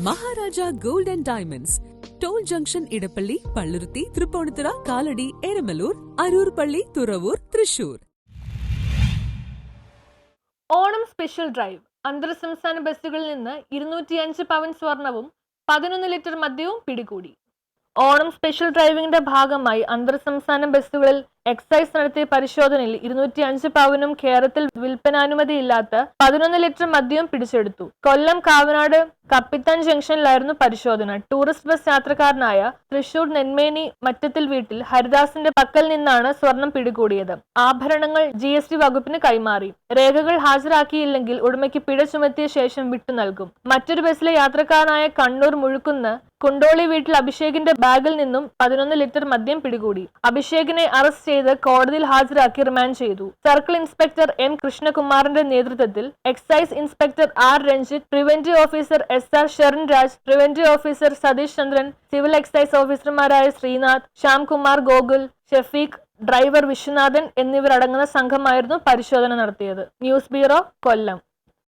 Maharaja gold and diamonds, toll junction, Edappally, Palluruthy, Tripunithura, Kalady, Eramalloor, Aroor പള്ളി, Thuravoor, Thrissur. Onam special drive. അന്തർ സംസ്ഥാന ബസ്സുകളിൽ നിന്ന് 205 പവൻ സ്വർണവും 11 ലിറ്റർ മദ്യവും പിടികൂടി. ഓണം സ്പെഷ്യൽ ഡ്രൈവിംഗിന്റെ ഭാഗമായി അന്തർ സംസ്ഥാന ബസ്സുകളിൽ എക്സൈസ് നടത്തിയ പരിശോധനയിൽ 205 പവനും കേരളത്തിൽ വിൽപ്പനാനുമതിയില്ലാത്ത 11 ലിറ്റർ മദ്യവും പിടിച്ചെടുത്തു. കൊല്ലം കാവനാട് കപ്പിത്താൻ ജംഗ്ഷനിലായിരുന്നു പരിശോധന. ടൂറിസ്റ്റ് ബസ് യാത്രക്കാരനായ തൃശൂർ നെന്മേനി മറ്റത്തിൽ വീട്ടിൽ ഹരിദാസിന്റെ പക്കൽ നിന്നാണ് സ്വർണം പിടികൂടിയത്. ആഭരണങ്ങൾ GST വകുപ്പിന് കൈമാറി. രേഖകൾ ഹാജരാക്കിയില്ലെങ്കിൽ ഉടമയ്ക്ക് പിഴ ചുമത്തിയ ശേഷം വിട്ടു നൽകും. മറ്റൊരു ബസ്സിലെ യാത്രക്കാരനായ കണ്ണൂർ മുഴുക്കുന്ന് കുണ്ടോളി വീട്ടിൽ അഭിഷേകിന്റെ ബാഗിൽ നിന്നും 11 ലിറ്റർ മദ്യം പിടികൂടി. അഭിഷേകിനെ അറസ്റ്റ് ചെയ്ത് കോടതിയിൽ ഹാജരാക്കി റിമാൻഡ് ചെയ്തു. സർക്കിൾ ഇൻസ്പെക്ടർ M കൃഷ്ണകുമാറിന്റെ നേതൃത്വത്തിൽ excise inspector R Ranjith, preventive officer SR Sherin Raj, preventive officer Satheesh Chandran, civil excise ഓഫീസർമാരായ ശ്രീനാഥ്, ശ്യാംകുമാർ, ഗോകുൽ, ഷഫീഖ്, ഡ്രൈവർ വിശ്വനാഥൻ എന്നിവരടങ്ങുന്ന സംഘമായിരുന്നു പരിശോധന നടത്തിയത്. ന്യൂസ് ബ്യൂറോ, കൊല്ലം.